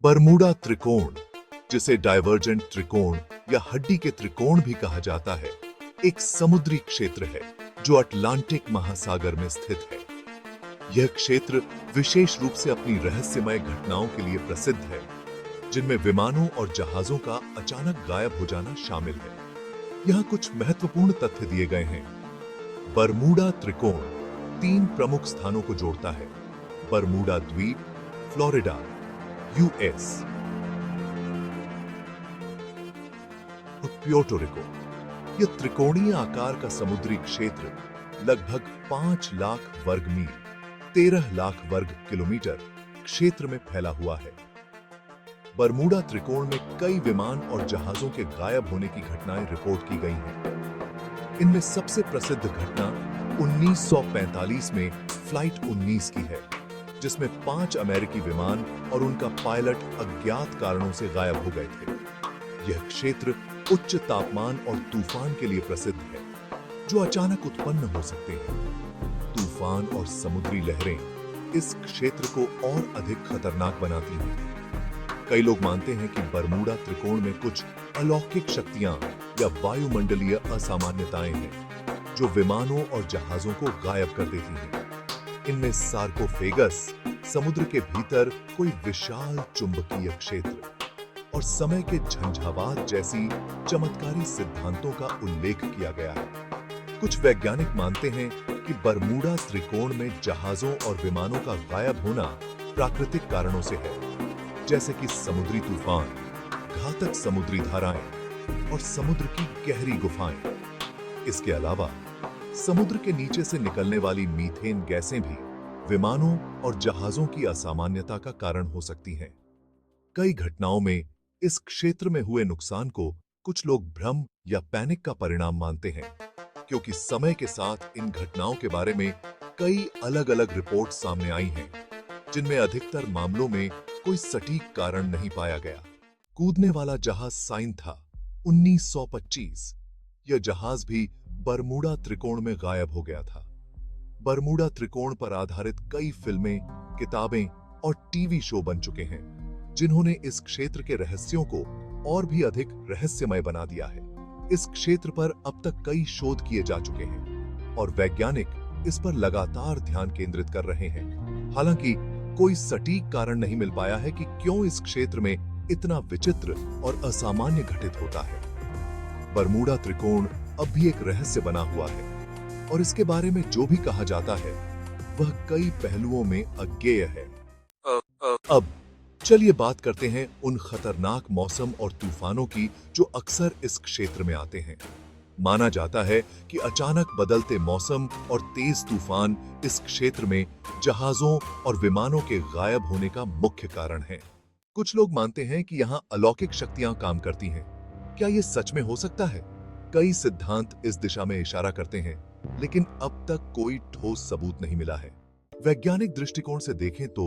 Bermuda त्रिकोण, जिसे divergent त्रिकोण या हड्डी के त्रिकोण भी कहा जाता है, एक समुद्री क्षेत्र है जो अटलांटिक महासागर में स्थित है। यह क्षेत्र विशेष रूप से अपनी रहस्यमय घटनाओं के लिए प्रसिद्ध है, जिनमें विमानों और जहाजों का अचानक गायब हो जाना शामिल है। यहाँ कुछ महत्वपूर्ण तथ्य दिए गए हैं। बरमूडा त्रिकोण 3 प्रमुख स्थानों को जोड़ता है: बरमूडा द्वीप, फ्लोरिडा, यूएस और प्यूर्टो रिको। यह त्रिकोणीय आकार का समुद्री क्षेत्र लगभग 5 लाख वर्ग मील 13 लाख वर्ग किलोमीटर क्षेत्र में फैला हुआ है। बरमूडा त्रिकोण में कई विमान और जहाजों के गायब होने की घटनाएं रिपोर्ट की गई हैं। इनमें सबसे प्रसिद्ध घटना 1945 में फ्लाइट 19 की है, जिसमें 5 अमेरिकी विमान और उनका पायलट अज्ञात कारणों से गायब हो गए थे। यह क्षेत्र उच्च तापमान और तूफान के लिए प्रसिद्ध है, जो अचानक उत्पन्न हो सकते हैं। तूफान और समुद्री लहरें इस क्षेत्र को और अधिक खतरनाक बनाती हैं। कई लोग मानते हैं कि बरमूडा त्रिकोण में कुछ अलौकिक शक्तियां या वायुमंडलीय असामान्यताएं हैं, जो विमानों और जहाजों को गायब कर देती हैं। इनमें सार्कोफेगस, समुद्र के भीतर कोई विशाल चुंबकीय क्षेत्र, और समय के झंझावात जैसी चमत्कारी सिद्धांतों का उल्लेख किया गया है। कुछ वैज्ञानिक मानते हैं कि बरमूडा त्रिकोण में जहाजों और विमानों का गायब होना प्राकृतिक कारणों से है, जैसे कि समुद्री तूफान, घातक समुद्री धाराएं और समुद्र की गहरी गुफाएं। इसके अलावा समुद्र के नीचे से निकलने वाली मीथेन गैसें भी विमानों और जहाजों की असामान्यता का कारण हो सकती हैं। कई घटनाओं में इस क्षेत्र में हुए नुकसान को कुछ लोग भ्रम या पैनिक का परिणाम मानते हैं, क्योंकि समय के साथ इन घटनाओं के बारे में कई अलग-अलग रिपोर्ट सामने आई हैं, जिनमें अधिकतर मामलों में कोई सटीक कारण नहीं पाया गया। कूदने वाला जहाज साइन था 1925। यह जहाज भी बरमूडा त्रिकोण में गायब हो गया था। बरमूडा त्रिकोण पर आधारित कई फिल्में, किताबें और टीवी शो बन चुके हैं, जिन्होंने इस क्षेत्र के रहस्यों को और भी अधिक रहस्यमय बना दिया है। इस क्षेत्र पर अब तक कई शोध किए जा चुके हैं और वैज्ञानिक इस पर लगातार ध्यान केंद्रित कर रहे हैं। हालांकि कोई सटीक कारण नहीं मिल पाया है कि क्यों इस क्षेत्र में इतना विचित्र और असामान्य घटित होता है। बरमूडा त्रिकोण अब भी एक रहस्य बना हुआ है, और इसके बारे में जो भी कहा जाता है वह कई पहलुओं में अज्ञेय है। अब चलिए बात करते हैं उन खतरनाक मौसम और तूफानों की जो अक्सर इस क्षेत्र में आते हैं। माना जाता है कि अचानक बदलते मौसम और तेज तूफान इस क्षेत्र में जहाजों और विमानों के गायब होने का मुख्य कारण है। कुछ लोग मानते हैं कि यहाँ अलौकिक शक्तियां काम करती हैं। क्या ये सच में हो सकता है? कई सिद्धांत इस दिशा में इशारा करते हैं, लेकिन अब तक कोई ठोस सबूत नहीं मिला है। वैज्ञानिक दृष्टिकोण से देखें तो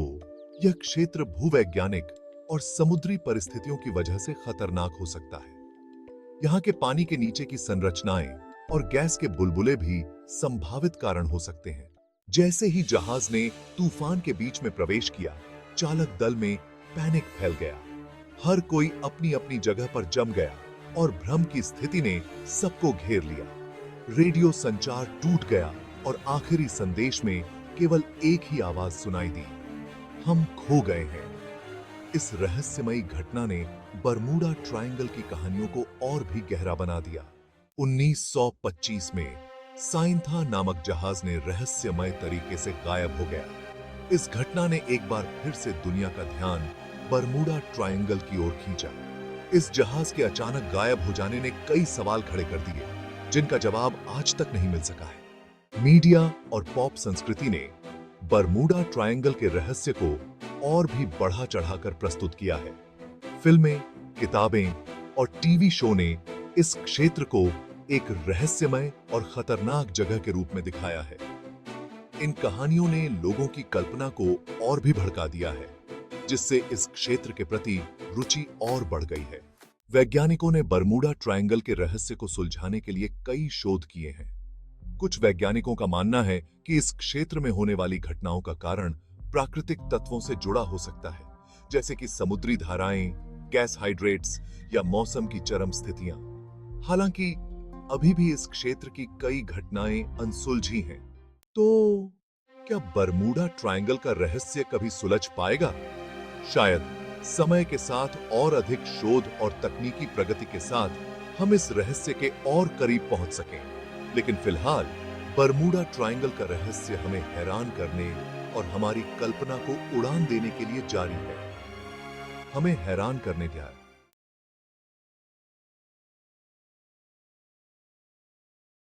यह क्षेत्र भूवैज्ञानिक और समुद्री परिस्थितियों की वजह से खतरनाक हो सकता है। यहाँ के पानी के नीचे की संरचनाएं और गैस के बुलबुले भी संभावित कारण हो सकते हैं। जैसे ही जहाज ने तूफान के बीच में प्रवेश किया, चालक दल में पैनिक फैल गया। हर कोई अपनी अपनी जगह पर जम गया और भ्रम की स्थिति ने सबको घेर लिया। रेडियो संचार टूट गया और आखिरी संदेश में केवल एक ही आवाज सुनाई दी, हम खो गए हैं। इस रहस्यमयी घटना ने बरमूडा ट्रायंगल की कहानियों को और भी गहरा बना दिया। 1925 में साइंथा नामक जहाज ने रहस्यमय तरीके से गायब हो गया। इस घटना ने एक बार फिर से दुनिया का ध्यान बरमूडा ट्रायंगल की ओर खींचा। इस जहाज के अचानक गायब हो जाने ने कई सवाल खड़े कर दिए, जिनका जवाब आज तक नहीं मिल सका है। मीडिया और पॉप संस्कृति ने बरमूडा ट्रायंगल के रहस्य को और भी बढ़ा चढ़ाकर प्रस्तुत किया है। फिल्में, किताबें और टीवी शो ने इस क्षेत्र को एक रहस्यमय और खतरनाक जगह के रूप में दिखाया है। इन कहानियों ने लोगों की कल्पना को और भी भड़का दिया है, जिससे इस क्षेत्र के प्रति रुचि और बढ़ गई है। वैज्ञानिकों ने बरमूडा ट्रायंगल के रहस्य को सुलझाने के लिए कई शोध किए हैं। कुछ वैज्ञानिकों का मानना है कि इस क्षेत्र में होने वाली घटनाओं का कारण प्राकृतिक तत्वों से जुड़ा हो सकता है, जैसे कि समुद्री धाराएं, गैस हाइड्रेट्स या मौसम की चरम स्थितियां। हालांकि अभी भी इस क्षेत्र की कई घटनाएं अनसुलझी हैं। तो क्या बरमूडा ट्रायंगल का रहस्य कभी सुलझ पाएगा? शायद समय के साथ और अधिक शोध और तकनीकी प्रगति के साथ हम इस रहस्य के और करीब पहुंच सकें। लेकिन फिलहाल बरमूडा ट्रायंगल का रहस्य हमें हैरान करने और हमारी कल्पना को उड़ान देने के लिए जारी है। हमें हैरान करने दिया।